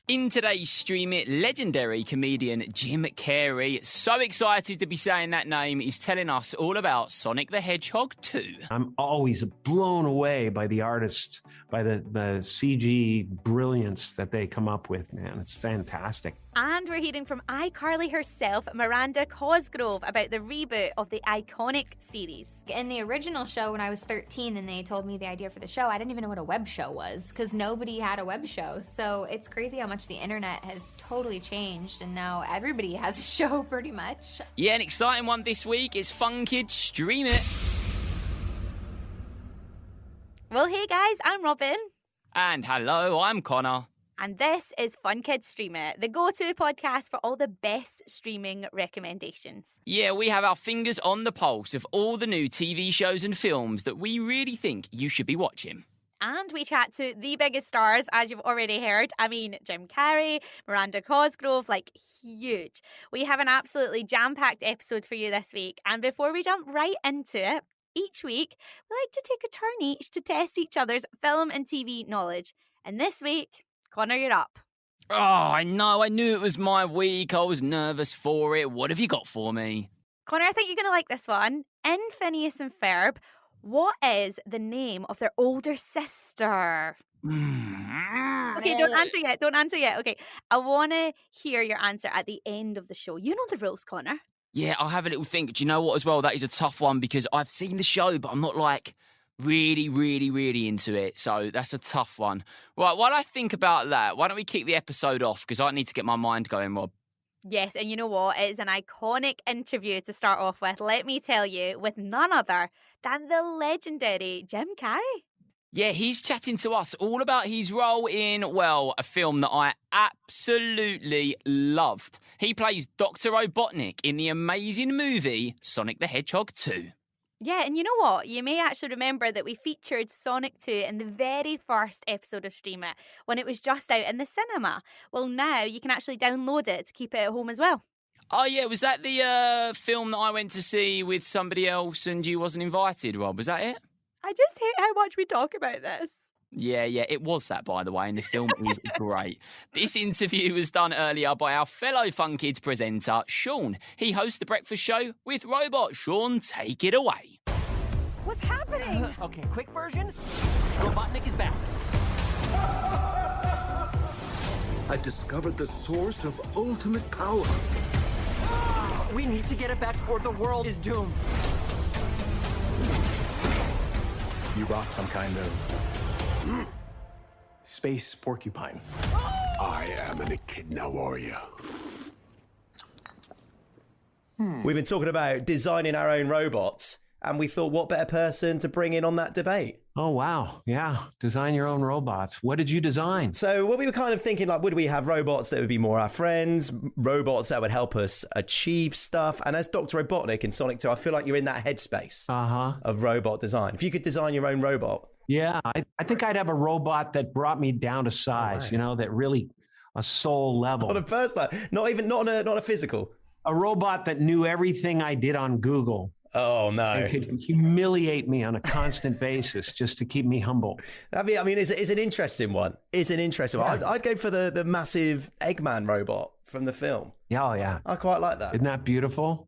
In today's Stream It, legendary comedian Jim Carrey, so excited to be saying that name, is telling us all about Sonic the Hedgehog 2. I'm always blown away by the artists, by the CG brilliance that they come up with, man. It's fantastic. And we're hearing from iCarly herself, Miranda Cosgrove, about the reboot of the iconic series. In the original show, when I was 13 and they told me the idea for the show, I didn't even know what a web show was because nobody had a web show. So it's crazy how much the internet has totally changed and now everybody has a show pretty much. Yeah, an exciting one this week is Fun Kids Stream It. Well, hey guys, I'm Robyn. And hello, I'm Connor. And this is Fun Kids Stream It, the go-to podcast for all the best streaming recommendations. Yeah, we have our fingers on the pulse of all the new TV shows and films that we really think you should be watching. And we chat to the biggest stars, as you've already heard. I mean, Jim Carrey, Miranda Cosgrove, like huge. We have an absolutely jam-packed episode for you this week. And before we jump right into it, each week, we like to take a turn each to test each other's film and TV knowledge. And this week, Connor, you're up. Oh, I know. I knew it was my week. I was nervous for it. What have you got for me? Connor, I think you're going to like this one. In Phineas and Ferb, what is the name of their older sister? Okay, don't answer yet. Okay, I want to hear your answer at the end of the show. You know the rules, Connor. Yeah, I'll have a little think. Do you know what as well? That is a tough one because I've seen the show, but I'm not like really into it. So that's a tough one. Right, while I think about that, why don't we kick the episode off? Because I need to get my mind going, Rob. Yes, and you know what? It's an iconic interview to start off with, let me tell you, with none other than the legendary Jim Carrey. Yeah, he's chatting to us all about his role in, well, a film that I absolutely loved. He plays Dr. Robotnik in the amazing movie Sonic the Hedgehog 2. Yeah, and you know what? You may actually remember that we featured Sonic 2 in the very first episode of Stream It when it was just out in the cinema. Well, now you can actually download it to keep it at home as well. Oh, yeah, was that the film that I went to see with somebody else and you wasn't invited, Rob? Was that it? I just hate how much we talk about this. Yeah, it was that, by the way, and the film is great. This interview was done earlier by our fellow Fun Kids presenter, Sean. He hosts The Breakfast Show with Robot. Sean, take it away. What's happening? Okay, quick version. Robotnik is back. I discovered the source of ultimate power. We need to get it back or the world is doomed. You brought some kind of space porcupine. I am an echidna warrior. We've been talking about designing our own robots, and we thought, what better person to bring in on that debate? Oh, wow. Yeah. Design your own robots. What did you design? So what we were kind of thinking, like, would we have robots that would be more our friends, robots that would help us achieve stuff? And as Dr. Robotnik in Sonic 2, I feel like you're in that headspace of robot design. If you could design your own robot. Yeah, I think I'd have a robot that brought me down to size, that really a soul level. On a personal, not a physical. A robot that knew everything I did on Google. Oh, no. And could humiliate me on a constant basis just to keep me humble. I mean, it's an interesting one. It's an interesting one. I'd go for the massive Eggman robot from the film. Oh, yeah. I quite like that. Isn't that beautiful?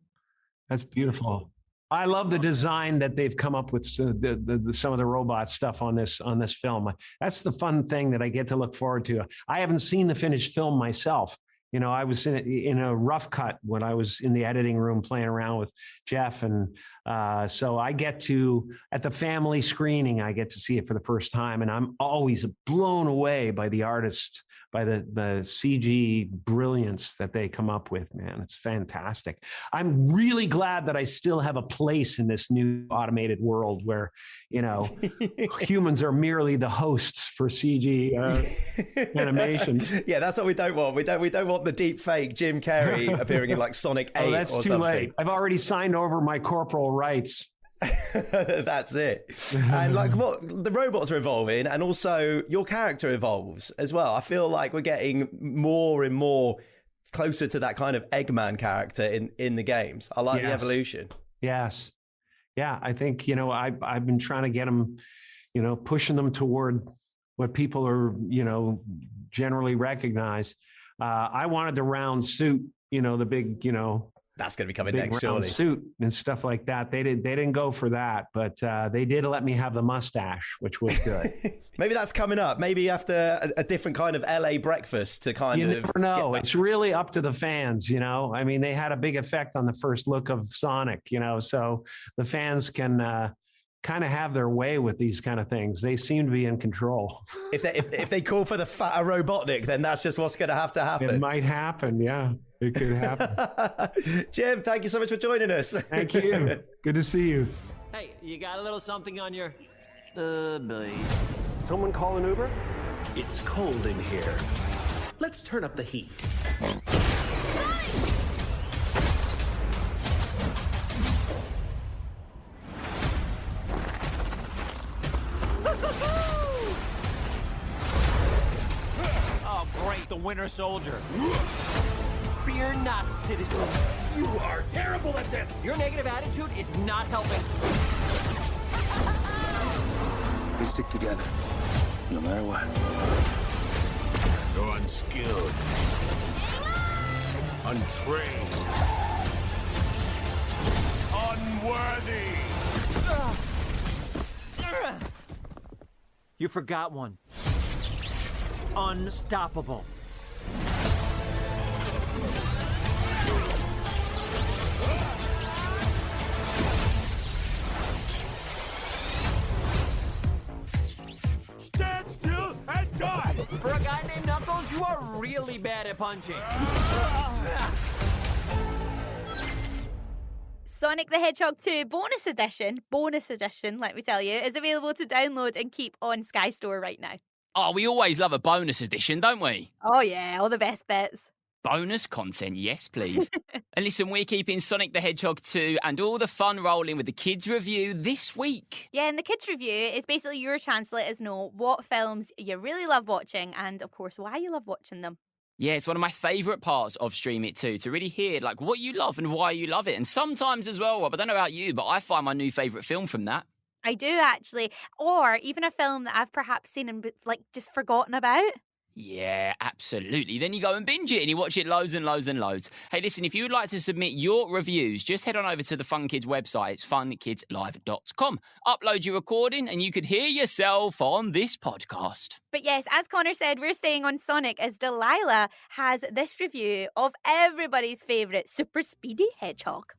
That's beautiful. I love the design that they've come up with, some of the robot stuff on this film. That's the fun thing that I get to look forward to. I haven't seen the finished film myself. I was in a rough cut when I was in the editing room playing around with Jeff. And so I get to, at the family screening, I get to see it for the first time. And I'm always blown away by the artists, by the CG brilliance that they come up with, man. It's fantastic. I'm really glad that I still have a place in this new automated world where, humans are merely the hosts for CG animation. Yeah, that's what we don't want. We don't want the deep fake Jim Carrey appearing in like Sonic 8 that's or too something. Late. I've already signed over my corporal rights. That's it. And like the robots are evolving, and also your character evolves as well. I feel like we're getting more and more closer to that kind of Eggman character in the games. I like the evolution. Yes. Yeah, I think, I've been trying to get them, pushing them toward what people are, generally recognize. I wanted the round suit, the big, That's going to be coming big next, round surely. suit and stuff like that. They didn't go for that, but they did let me have the mustache, which was good. Maybe that's coming up. Maybe after a different kind of LA breakfast to kind You of. never know. It's really up to the fans, I mean, they had a big effect on the first look of Sonic, so the fans can kind of have their way with these kind of things. They seem to be in control. If they call for the fatter Robotnik, then that's just what's going to happen. It might happen. Yeah, it could happen. Jim, thank you so much for joining us. Thank you. Good to see you. Hey, you got a little something on your belly? Someone call an Uber? It's cold in here. Let's turn up the heat. Oh, great, the Winter Soldier. Fear not, citizen. You are terrible at this. Your negative attitude is not helping. We stick together, no matter what. You're unskilled, untrained, unworthy. You forgot one. Unstoppable. Stand still and die. For a guy named Knuckles, you are really bad at punching. Sonic the Hedgehog 2 bonus edition, let me tell you, is available to download and keep on Sky Store right now. Oh, we always love a bonus edition, don't we? Oh yeah, all the best bits. Bonus content, yes, please. And listen, we're keeping Sonic the Hedgehog 2 and all the fun rolling with the kids' review this week. Yeah, and the kids review is basically your chance to let us know what films you really love watching and, of course, why you love watching them. Yeah, it's one of my favourite parts of Stream It Too, to really hear like what you love and why you love it. And sometimes as well, Rob, I don't know about you, but I find my new favourite film from that. I do actually, or even a film that I've perhaps seen and just forgotten about. Yeah, absolutely. Then you go and binge it and you watch it loads and loads and loads. Hey, listen, if you would like to submit your reviews, just head on over to the Fun Kids website. It's funkidslive.com. Upload your recording and you could hear yourself on this podcast. But yes, as Connor said, we're staying on Sonic as Delilah has this review of everybody's favourite super speedy hedgehog.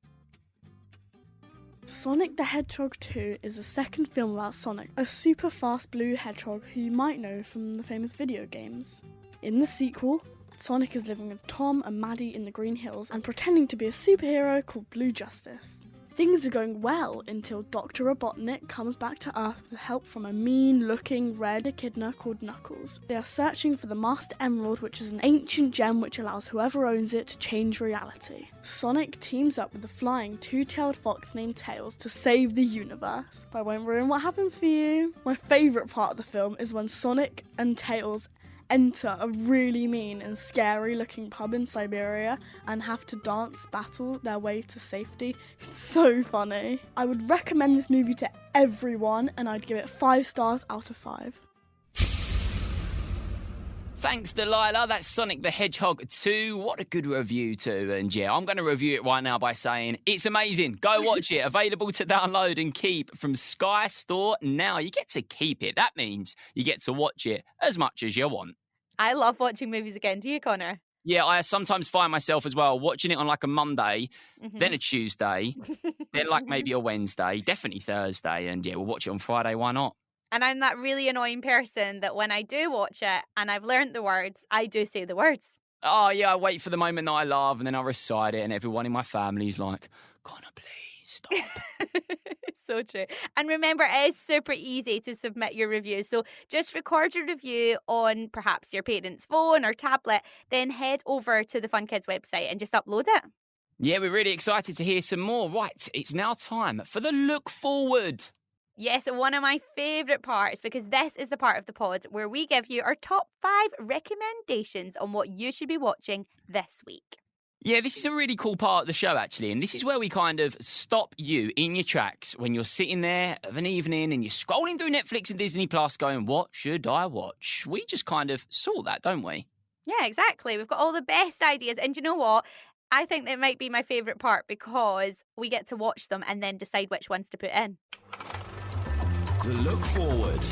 Sonic the Hedgehog 2 is the second film about Sonic, a super fast blue hedgehog who you might know from the famous video games. In the sequel, Sonic is living with Tom and Maddie in the Green Hills and pretending to be a superhero called Blue Justice. Things are going well until Dr. Robotnik comes back to Earth with help from a mean-looking red echidna called Knuckles. They are searching for the Master Emerald, which is an ancient gem which allows whoever owns it to change reality. Sonic teams up with a flying two-tailed fox named Tails to save the universe. But I won't ruin what happens for you. My favourite part of the film is when Sonic and Tails enter a really mean and scary looking pub in Siberia and have to dance battle their way to safety. It's so funny. I would recommend this movie to everyone and I'd give it 5 stars out of 5. Thanks, Delilah. That's Sonic the Hedgehog 2. What a good review too. And yeah, I'm going to review it right now by saying it's amazing. Go watch it. Available to download and keep from Sky Store now. You get to keep it. That means you get to watch it as much as you want. I love watching movies again. Do you, Connor? Yeah, I sometimes find myself as well watching it on like a Monday, then a Tuesday, then like maybe a Wednesday, definitely Thursday. And yeah, we'll watch it on Friday. Why not? And I'm that really annoying person that when I do watch it and I've learned the words, I do say the words. Oh, yeah, I wait for the moment that I love and then I recite it and everyone in my family is like, Connor, please stop. So true. And remember, it is super easy to submit your review. So just record your review on perhaps your parent's phone or tablet, then head over to the Fun Kids website and just upload it. Yeah, we're really excited to hear some more. Right, it's now time for the look forward. Yes, one of my favourite parts, because this is the part of the pod where we give you our top 5 recommendations on what you should be watching this week. Yeah, this is a really cool part of the show, actually. And this is where we kind of stop you in your tracks when you're sitting there of an evening and you're scrolling through Netflix and Disney Plus going, what should I watch? We just kind of saw that, don't we? Yeah, exactly. We've got all the best ideas. And you know what? I think that might be my favourite part because we get to watch them and then decide which ones to put in. The look forward.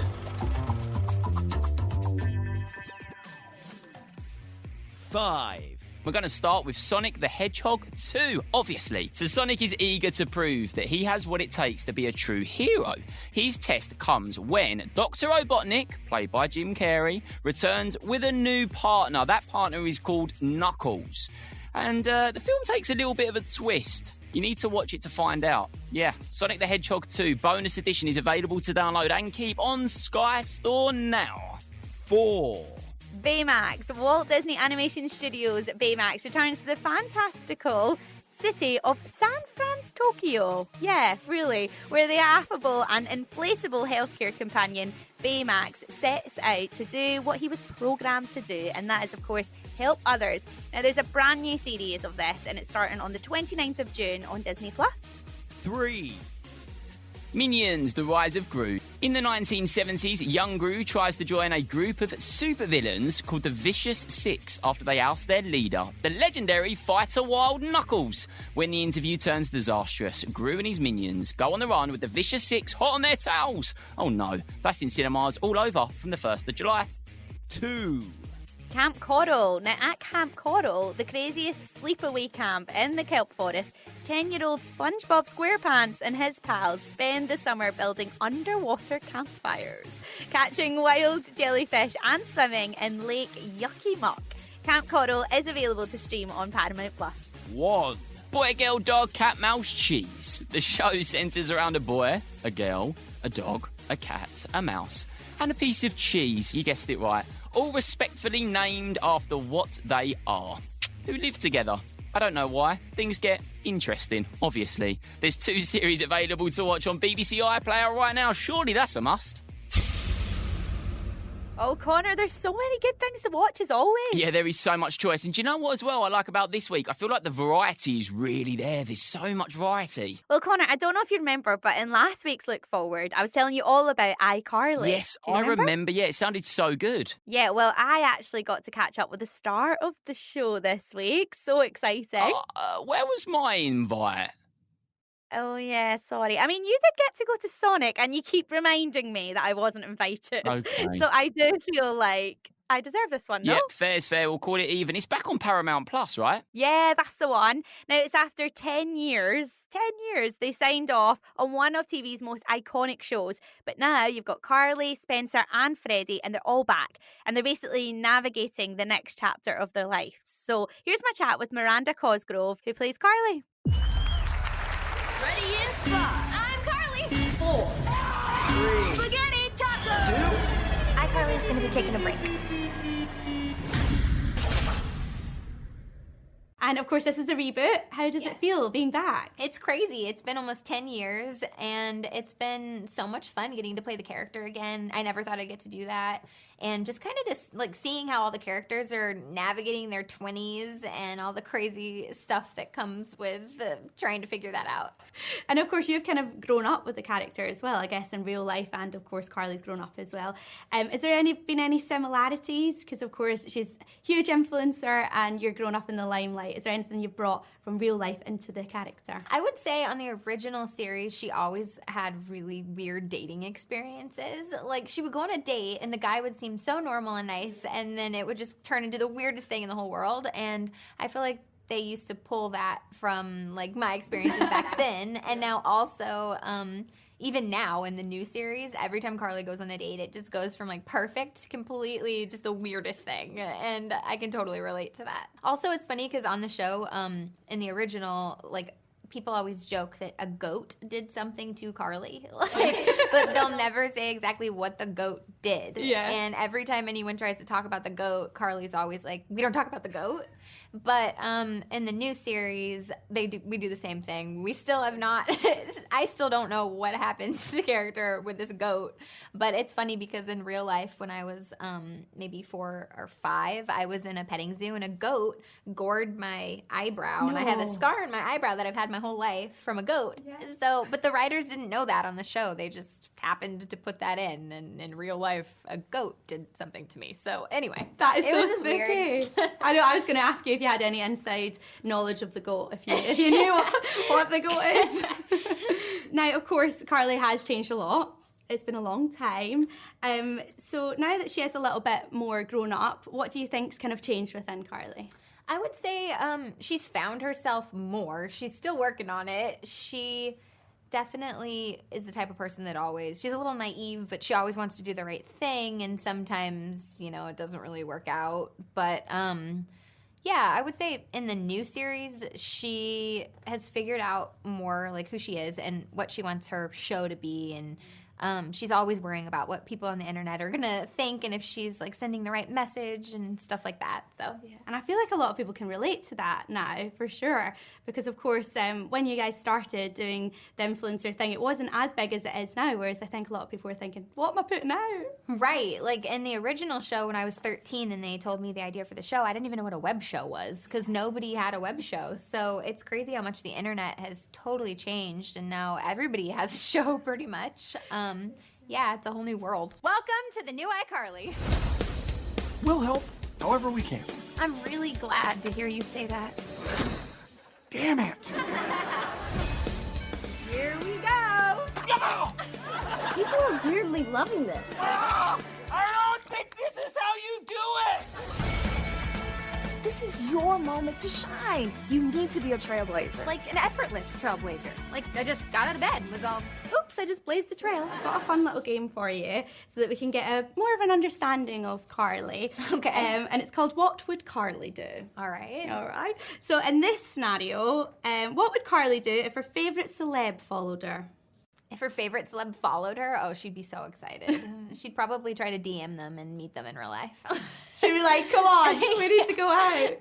5. We're going to start with Sonic the Hedgehog 2, obviously. So Sonic is eager to prove that he has what it takes to be a true hero. His test comes when Dr. Robotnik, played by Jim Carrey, returns with a new partner. That partner is called Knuckles. And the film takes a little bit of a twist. You need to watch it to find out. Yeah, Sonic the Hedgehog 2 bonus edition is available to download and keep on Sky Store now. 4. Baymax, Walt Disney Animation Studios Baymax returns to the fantastical city of San Francisco, Tokyo. Yeah, really, where the affable and inflatable healthcare companion Baymax sets out to do what he was programmed to do, and that is, of course, help others. Now, there's a brand new series of this, and it's starting on the 29th of June on Disney+. 3. Minions, The Rise of Gru. In the 1970s, young Gru tries to join a group of supervillains called the Vicious Six after they oust their leader, the legendary fighter Wild Knuckles. When the interview turns disastrous, Gru and his minions go on the run with the Vicious Six hot on their tails. Oh no, that's in cinemas all over from the 1st of July. 2. Camp Coral. Now, at Camp Coral, the craziest sleepaway camp in the kelp forest, 10-year-old SpongeBob SquarePants and his pals spend the summer building underwater campfires, catching wild jellyfish and swimming in Lake Yucky Muck. Camp Coral is available to stream on Paramount Plus. 1. Boy, girl, dog, cat, mouse, cheese. The show centres around a boy, a girl, a dog, a cat, a mouse, and a piece of cheese. You guessed it right. All respectfully named after what they are. Who live together. I don't know why. Things get interesting, obviously. There's 2 series available to watch on BBC iPlayer right now. Surely that's a must. Oh, Connor, there's so many good things to watch as always. Yeah, there is so much choice. And do you know what as well I like about this week? I feel like the variety is really there. There's so much variety. Well, Connor, I don't know if you remember, but in last week's Look Forward, I was telling you all about iCarly. Yes, I remember. Yeah, it sounded so good. Yeah, well, I actually got to catch up with the star of the show this week. So exciting. Where was my invite? Oh, yeah, sorry. I mean, you did get to go to Sonic, and you keep reminding me that I wasn't invited. Okay. So I do feel like I deserve this one, no? Yep, fair's fair. We'll call it even. It's back on Paramount Plus, right? Yeah, that's the one. Now, it's after 10 years. 10 years. They signed off on one of TV's most iconic shows. But now you've got Carly, Spencer, and Freddie, and they're all back. And they're basically navigating the next chapter of their lives. So here's my chat with Miranda Cosgrove, who plays Carly. Ready in 5. I'm Carly. 4. 3. Spaghetti taco. 2. iCarly's going to be taking a break. And of course, this is a reboot. How does it feel being back? It's crazy. It's been almost 10 years, and it's been so much fun getting to play the character again. I never thought I'd get to do that. And just kind of just like seeing how all the characters are navigating their 20s and all the crazy stuff that comes with trying to figure that out. And of course, you've kind of grown up with the character as well, I guess, in real life. And of course, Carly's grown up as well. Is there been any similarities? Because of course, she's a huge influencer and you're grown up in the limelight. Is there anything you've brought from real life into the character? I would say on the original series, she always had really weird dating experiences. Like, she would go on a date and the guy would seem so normal and nice, and then it would just turn into the weirdest thing in the whole world. And I feel like they used to pull that from like my experiences back then. And now also, even now in the new series, every time Carly goes on a date, it just goes from like perfect to completely just the weirdest thing. And I can totally relate to that. Also, it's funny because on the show, in the original, like, people always joke that a goat did something to Carly, but they'll never say exactly what the goat did. Yeah. And every time anyone tries to talk about the goat, Carly's always like, we don't talk about the goat. But in the new series, we do the same thing. We still have not, I still don't know what happened to the character with this goat. But it's funny because in real life, when I was maybe 4 or 5, I was in a petting zoo and a goat gored my eyebrow. And I have a scar on my eyebrow that I've had my whole life from a goat. Yes. So, but the writers didn't know that on the show. They just happened to put that in. And in real life, a goat did something to me. So anyway. That is it so was spooky. I know, I was going to ask you if you had any inside knowledge of the goat, if you knew what the goat is. Now, of course, CARREY has changed a lot. It's been a long time. So now that she is a little bit more grown up, what do you think's kind of changed within CARREY? I would say she's found herself more. She's still working on it. She definitely is the type of person that she's a little naive, but she always wants to do the right thing, and sometimes, it doesn't really work out. But yeah, I would say in the new series, she has figured out more like who she is and what she wants her show to be, and she's always worrying about what people on the internet are gonna think and if she's like sending the right message and stuff like that. So yeah. And I feel like a lot of people can relate to that now, for sure, because of course when you guys started doing the influencer thing, it wasn't as big as it is now, whereas I think a lot of people were thinking, what am I putting out? Right, like in the original show when I was 13 and they told me the idea for the show, I didn't even know what a web show was because nobody had a web show. So it's crazy how much the internet has totally changed, and now everybody has a show pretty much. Yeah, it's a whole new world. Welcome to the new iCarly. We'll help however we can. I'm really glad to hear you say that. Damn it! Here we go! People are weirdly loving this. I don't think this is how you do it! This is your moment to shine. You need to be a trailblazer. Like an effortless trailblazer. Like I just got out of bed and was all, oops, I just blazed a trail. I've got a fun little game for you so that we can get more of an understanding of CARREY. Okay. And it's called What Would CARREY Do? All right. All right. So in this scenario, what would CARREY do if her favourite celeb followed her? If her favorite celeb followed her, oh, she'd be so excited. She'd probably try to DM them and meet them in real life. She'd be like, come on, we need to go out.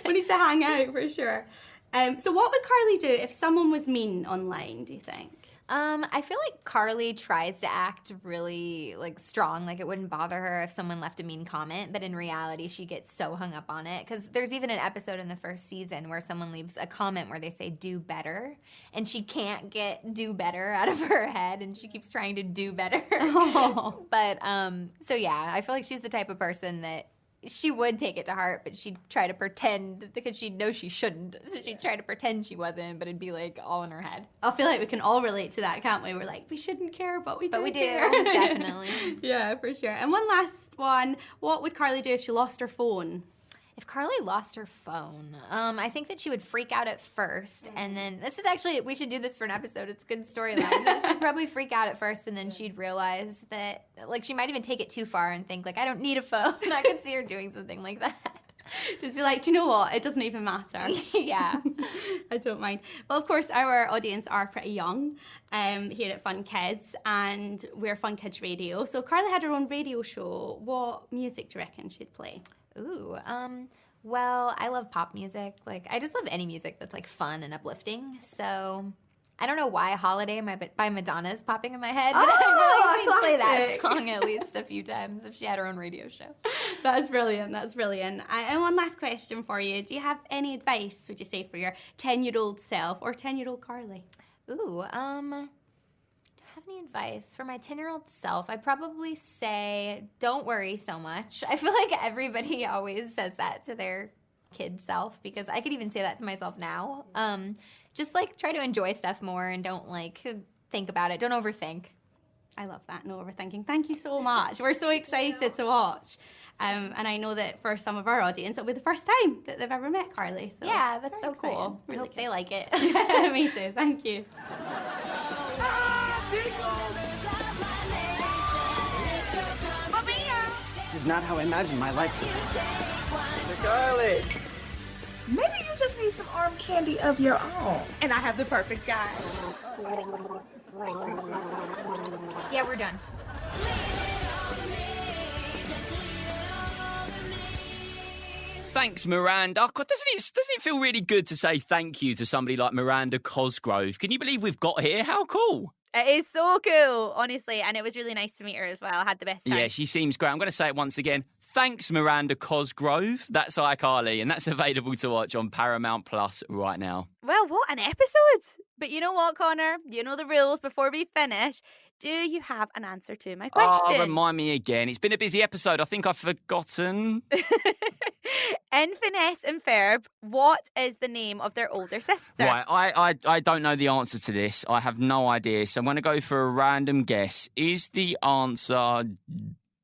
We need to hang out for sure. So what would CARREY do if someone was mean online, do you think? I feel like CARREY tries to act really like strong, like it wouldn't bother her if someone left a mean comment, but in reality she gets so hung up on it because there's even an episode in the first season where someone leaves a comment where they say do better, and she can't get do better out of her head, and she keeps trying to do better. Oh. But so yeah, I feel like she's the type of person that she would take it to heart, but she'd try to pretend because she'd know she shouldn't. So she'd try to pretend she wasn't, but it'd be like all in her head. I feel like we can all relate to that, can't we? We're like, we shouldn't care, but we do. But we do, care. definitely. Yeah, for sure. And one last one. What would CARREY do if she lost her phone? If CARREY lost her phone, I think that she would freak out at first, and then this is actually, we should do this for an episode. It's a good storyline. She'd probably freak out at first, and then she'd realize that, like, she might even take it too far and think, like, I don't need a phone. I could see her doing something like that. Just be like, do you know what? It doesn't even matter. Yeah. I don't mind. Well, of course, our audience are pretty young here at Fun Kids, and we're Fun Kids Radio. So if CARREY had her own radio show, what music do you reckon she'd play? Ooh, well, I love pop music. Like, I just love any music that's, like, fun and uplifting. So, I don't know why Holiday by Madonna is popping in my head, but I feel like she'd play that song at least a few times if she had her own radio show. That's brilliant. That's brilliant. And one last question for you. Do you have any advice, would you say, for your 10-year-old self or 10-year-old CARREY? Ooh, have any advice for my 10-year-old self? I'd probably say don't worry so much. I feel like everybody always says that to their kid self, because I could even say that to myself now. Just like try to enjoy stuff more and don't like think about it. Don't overthink. I love that, no overthinking. Thank you so much. We're so excited to watch. And I know that for some of our audience, it'll be the first time that they've ever met CARREY. So yeah, that's so exciting. Cool. Really I hope they like it. Me too. Thank you. This is not how I imagined my life. CARREY! Maybe you just need some arm candy of your own. And I have the perfect guy. Yeah, we're done. Thanks, Miranda. God, doesn't it feel really good to say thank you to somebody like Miranda Cosgrove? Can you believe we've got here? How cool. It is so cool, honestly, and it was really nice to meet her as well. I had the best time. Yeah, she seems great. I'm going to say it once again. Thanks, Miranda Cosgrove. That's iCarly, and that's available to watch on Paramount Plus right now. Well, what an episode. But you know what, Connor? You know the rules before we finish. Do you have an answer to my question? Oh, remind me again. It's been a busy episode. I think I've forgotten. In Phineas and Ferb, what is the name of their older sister? Right, I don't know the answer to this. I have no idea. So I'm going to go for a random guess. Is the answer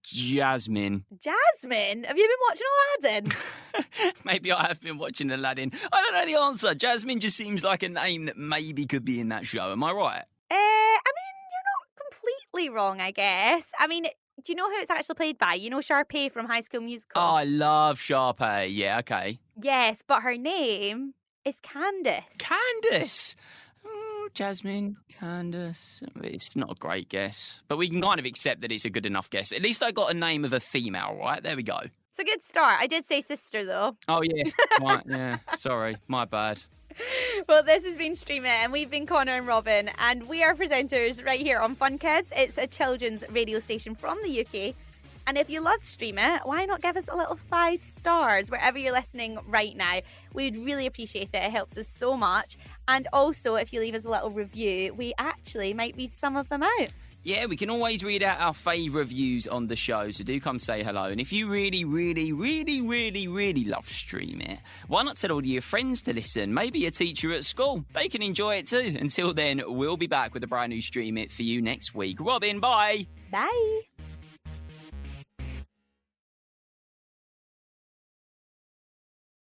Jasmine? Jasmine? Have you been watching Aladdin? Maybe I have been watching Aladdin. I don't know the answer. Jasmine just seems like a name that maybe could be in that show. Am I right? I mean, you're not completely wrong, I guess. I mean, do you know who it's actually played by? You know Sharpay from High School Musical? Oh, I love Sharpay. Yeah, okay. Yes, but her name is Candace. Candace? Oh, Jasmine, Candace. It's not a great guess, but we can kind of accept that it's a good enough guess. At least I got a name of a female, right? There we go. It's a good start. I did say sister, though. Oh, yeah. Right, yeah. Sorry. My bad. Well, this has been Stream It, and we've been Conor and Robyn, and we are presenters right here on Fun Kids. It's a children's radio station from the UK. And if you love Stream It, why not give us a little 5 stars wherever you're listening right now? We'd really appreciate it. It helps us so much. And also, if you leave us a little review, we actually might read some of them out. Yeah, we can always read out our favourite reviews on the show, so do come say hello. And if you really, really, really, really, really love Stream It, why not tell all your friends to listen? Maybe a teacher at school. They can enjoy it too. Until then, we'll be back with a brand new Stream It for you next week. Robyn, bye! Bye!